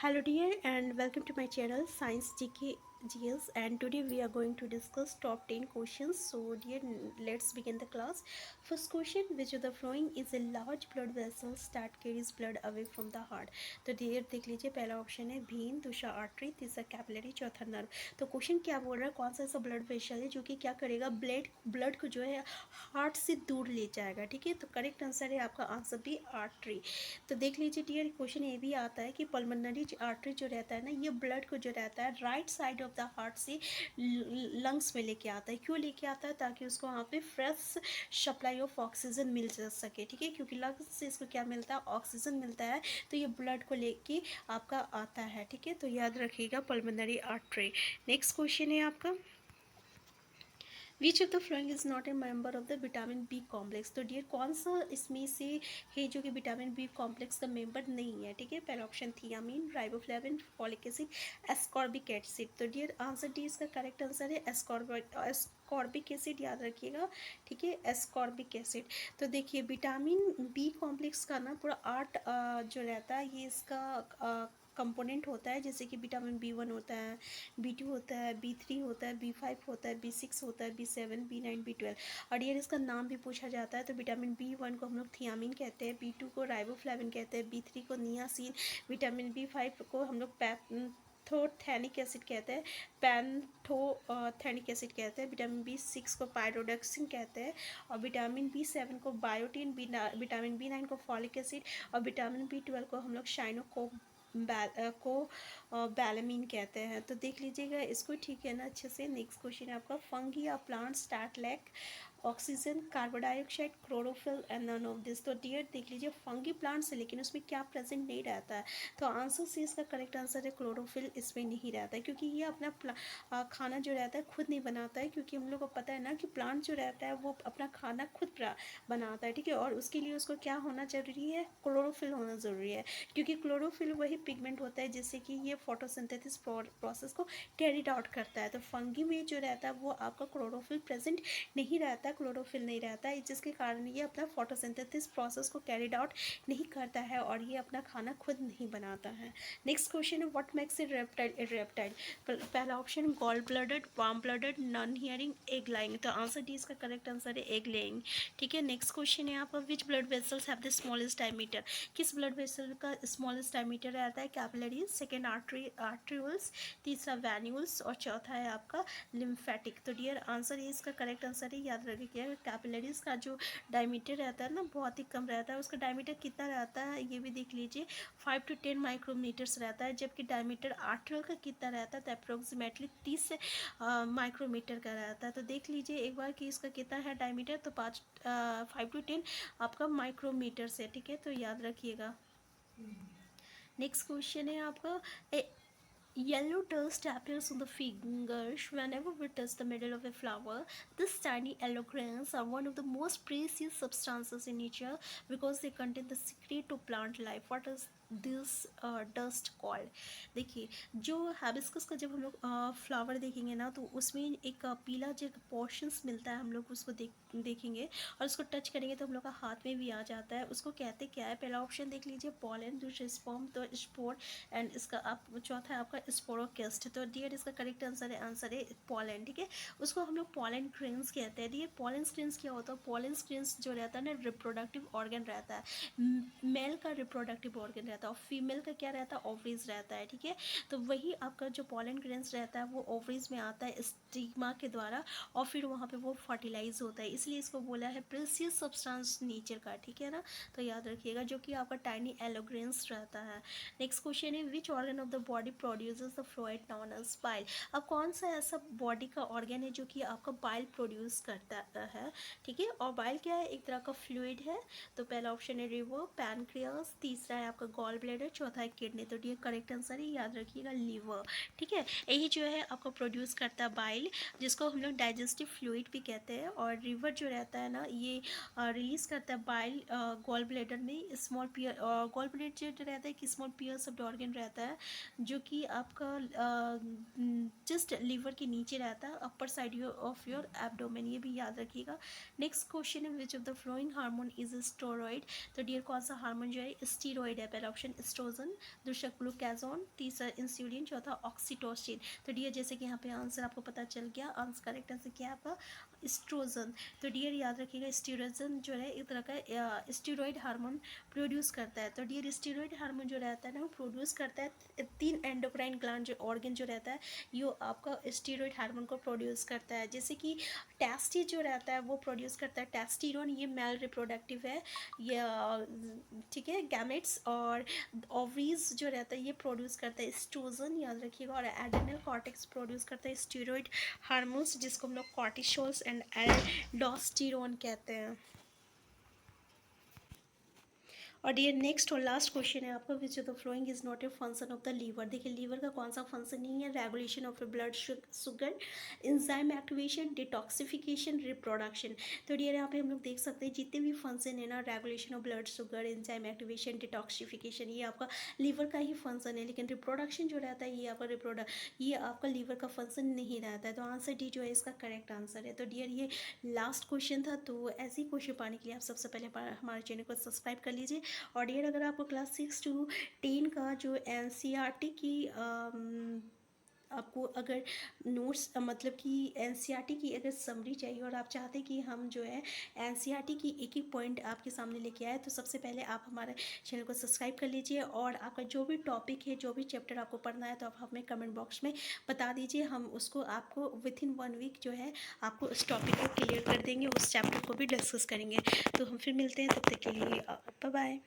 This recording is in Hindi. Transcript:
Hello dear and welcome to my channel Science GK GS, and today we are going to discuss top 10 questions. So dear, let's begin the class. First question, which of the following is a large blood vessels that carries blood away from the heart? तो डियर देख लीजिए, पहला ऑप्शन है vein, दूसरा आर्टरी, तीसरा कैपिलरी, चौथा नर्व. तो क्वेश्चन क्या बोल रहा है, कौन सा ऐसा ब्लड वेसल है जो कि क्या करेगा, ब्लड को जो है हार्ट से दूर ले जाएगा. ठीक है, तो करेक्ट आंसर है आपका आंसर बी आर्टरी. तो देख लीजिए डियर, क्वेश्चन ये भी आता है कि पल्मोनरी आर्टरी जो रहता है ना, ये ब्लड को जो रहता है right side of the heart से लंग्स में लेके आता है. क्यों लेके आता है? ताकि उसको वहाँ पे फ्रेश सप्लाई ऑफ ऑक्सीजन मिल सके. ठीक है, क्योंकि लंग्स से इसको क्या मिलता है, ऑक्सीजन मिलता है, तो ये ब्लड को लेके आपका आता है. ठीक है, तो याद रखिएगा पल्मोनरी आर्टरी. नेक्स्ट क्वेश्चन है आपका, which of the following is not a member of the vitamin B complex. तो डियर, कौन सा इसमें से है जो कि विटामिन बी कॉम्प्लेक्स का मेंबर नहीं है? ठीक है, पहला option thiamine, riboflavin, folic acid, ascorbic acid. तो डियर आंसर डी इसका करेक्ट आंसर है एस्कॉर्बिक एसिड. याद रखिएगा. ठीक है, एस्कॉर्बिक एसिड. तो देखिए, विटामिन बी कॉम्प्लेक्स का ना पूरा 8 जो रहता है, ये इसका कंपोनेंट होता है. जैसे कि विटामिन बी 1 होता है, बी 2 होता है, बी 3 होता है, बी 5 होता है, बी 6 होता है, बी 7, बी 9, बी 12. और ये इसका नाम भी पूछा जाता है. तो विटामिन बी 1 को हम लोग थियामिन कहते हैं, बी 2 को राइबोफ्लेविन कहते हैं, बी 3 को नियासिन, विटामिन बी 5 को हम लोग पैंथोथेनिक एसिड कहते हैं, पैंथोथेनिक एसिड कहते हैं, विटामिन बी 6 को पायरोडक्सिन कहते हैं, और विटामिन बी 7 को बायोटिन, विटामिन बी 9 को फॉलिक एसिड, और विटामिन बी 12 को हम लोग बैलेमीन कहते हैं. तो देख लीजिएगा इसको, ठीक है ना, अच्छे से. नेक्स्ट क्वेश्चन है आपका, फंगी या plants that lack oxygen, carbon dioxide, chlorophyll and none of this. तो डियर देख लीजिए, फंगी प्लांट्स है लेकिन उसमें क्या प्रेजेंट नहीं रहता है? तो आंसर सी इसका करेक्ट आंसर है क्लोरोफिल. इसमें नहीं रहता है क्योंकि ये अपना खाना जो रहता है खुद नहीं बनाता है, क्योंकि हम लोग को पता है ना कि प्लांट जो रहता है वो अपना खाना खुद बनाता है. ठीक है, और उसके लिए उसको क्या होना जरूरी है, क्लोरोफिल होना ज़रूरी है, क्योंकि क्लोरोफिल वही पिगमेंट होता है जिससे कि ये फोटोसिंथेसिस प्रोसेस को कैरिड आउट करता है. तो फंगी में जो रहता है वो आपका क्लोरोफिल प्रेजेंट नहीं रहता, क्लोरोफिल नहीं रहता है, जिसके कारण ये अपना फोटोसिंथेसिस प्रोसेस को कैरिड आउट नहीं करता है और ये अपना खाना खुद नहीं बनाता है. नेक्स्ट क्वेश्चन है, what makes a reptile a reptile. पहला option cold blooded, warm blooded, non hearing, egg laying. तो आंसर डी इसका करेक्ट आंसर है एग लेइंग. ठीक है, नेक्स्ट क्वेश्चन है आपका, which blood vessels have the smallest diameter. किस ब्लड वेसल का स्मॉलेस्ट डायमीटर रहता है? कैपिलरीज, सेकेंड आर्ट्रियोल्स, तीसरा वैन्यूल्स, और चौथा है आपका लिम्फेटिक. तो डियर आंसर ये इसका करेक्ट आंसर है. याद रखिए, कैपिलरीज का जो डायमीटर रहता है ना बहुत ही कम रहता है. उसका डायमीटर कितना रहता है ये भी देख लीजिए, 5 to 10 माइक्रोमीटर्स रहता है, जबकि डायमीटर आर्ट्रियल का कितना रहता है, तो अप्रोक्सीमेटली 30 से माइक्रोमीटर का रहता है. तो देख लीजिए एक बार कि इसका कितना है डायमीटर, तो 5 to 10 आपका माइक्रोमीटर से. ठीक है, तो याद रखिएगा. नेक्स्ट क्वेश्चन है आपका, yellow dust appears on the fingers whenever we touch the middle of a flower. These tiny yellow grains are one of the most precious substances in nature because they contain the secret to plant life. What is this dust called. देखिए, जो हैबिस्कस का जब हम लोग फ्लावर देखेंगे ना, तो उसमें एक पीला जो पोर्शंस मिलता है, हम लोग उसको देखेंगे और उसको टच करेंगे तो हम लोग का हाथ में भी आ जाता है. उसको कहते क्या है? पहला ऑप्शन देख लीजिए पॉलन, दूसरा स्पर्म, तो स्पोर, एंड इसका आप चौथा है आपका स्पोरोकेस्ट. तो डियर इसका करेक्ट आंसर है पॉलन. ठीक है, उसको हम लोग पॉलन ग्रेन्स कहते हैं. डियर पॉलन ग्रेन्स क्या होता है? पॉलन ग्रेन्स जो रहता है ना, रिप्रोडक्टिव ऑर्गन रहता है, मेल का रिप्रोडक्टिव ऑर्गन रहता है, और फीमेल का क्या रहता है? ओवरीज रहता है. ठीक है, तो वही आपका जो पॉलन ग्रेन्स रहता है वो ओवरीज में आता है स्टिग्मा के द्वारा, और फिर वहाँ पे वो फर्टिलाइज होता है, इसलिए इसको बोला है प्रेसियस सब्सटेंस नेचर का. ठीक है ना, तो याद रखिएगा, जो कि आपका टाइनी एलोग्रेंस रहता है. नेक्स्ट क्वेश्चन है, which organ of the body produces the fluid known as bile. अब कौन सा ऐसा बॉडी का ऑर्गन है जो कि आपका बाइल प्रोड्यूस करता है? ठीक है, और बाइल क्या है? एक तरह का फ्लूइड है. तो पहला ऑप्शन है रिवर, पैनक्रियास, तीसरा है आपका गॉल ब्लैडर, चौथा है किडनी. तो ये करेक्ट आंसर है, याद रखिएगा लीवर. ठीक है, यही जो है आपको प्रोड्यूस करता है बाइल, जिसको हम लोग डाइजेस्टिव फ्लूइड भी कहते हैं. और रिवर जो रहता है ना, ये रिलीज करता है बाइल गॉल ब्लैडर में. स्मॉल पियर गॉल ब्लैडर जो रहता है कि स्मॉल पियर सब ऑर्गन रहता है, जो कि आपका जस्ट लीवर के नीचे रहता है, upper side of your abdomen. ये भी याद रखिएगा. नेक्स्ट क्वेश्चन है, विच of the flowing hormone is steroid. तो डियर कौन सा हार्मोन जो है स्टीरॉइड है? पहला ऑप्शन एस्ट्रोजन, दूसरा ग्लूकाजोन, तीसरा इंसुलिन, चौथा ऑक्सीटोसिन। तो डियर जैसे कि यहाँ पे आंसर आपको पता चल गया, आंसर करेक्ट आंसर क्या है आपका एस्ट्रोजन। तो डियर याद रखिएगा एस्ट्रोजन जो है एक तरह का स्टीरॉयड हार्मोन प्रोड्यूस करता है। तो डियर स्टीरॉयड हार्मोन जो रहता है ना वो प्रोड्यूस करता है 3 एंडोक्राइन ग्लैंड जो ऑर्गन जो रहता है ये आपका स्टीरॉयड हार्मोन को प्रोड्यूस करता है। जैसे कि टेस्टी जो रहता है वो प्रोड्यूस करता है टेस्टिरोन, ये मेल रिप्रोडक्टिव है ये, ठीक है, गैमेट्स। और ओवरीज जो रहता है ये प्रोड्यूस करता है एस्ट्रोजन, याद रखिएगा। और एड्रेनल कॉर्टेक्स प्रोड्यूस करता है स्टीरॉयड हार्मोन्स जिसको हम लोग कॉर्टिसोल्स एंड एल्डोस्टेरोन कहते हैं। और ये नेक्स्ट और लास्ट क्वेश्चन है आपका, which of the following is not a function of the liver. देखिए लीवर का कौन सा फंक्शन नहीं है, regulation of blood sugar, enzyme activation, detoxification, reproduction. तो डियर यहाँ पे हम लोग देख सकते हैं जितने भी फंक्शन है ना, regulation of blood sugar, enzyme activation, detoxification, ये आपका लीवर का ही फंक्शन है। लेकिन रिप्रोडक्शन जो रहता है ये आपका लीवर का फंक्शन नहीं रहता है। तो आंसर डी जो है इसका करेक्ट आंसर है। तो डियर ये लास्ट क्वेश्चन था। तो ऐसे ही क्वेश्चन पाने के लिए आप सबसे पहले हमारे चैनल को सब्सक्राइब कर लीजिए। और डियर अगर आपको क्लास 6 to 10 का जो एनसीईआरटी की आपको अगर नोट्स मतलब कि एनसीईआरटी की अगर समरी चाहिए और आप चाहते हैं कि हम जो है एनसीईआरटी की एक एक पॉइंट आपके सामने लेके आए, तो सबसे पहले आप हमारे चैनल को सब्सक्राइब कर लीजिए। और आपका जो भी टॉपिक है, जो भी चैप्टर आपको पढ़ना है, तो आप हमें कमेंट बॉक्स में बता दीजिए। हम उसको आपको विथिन 1 वीक जो है आपको उस टॉपिक को क्लियर कर देंगे, उस चैप्टर को भी डिस्कस करेंगे। तो हम फिर मिलते हैं, तब तक के लिए बाय बाय।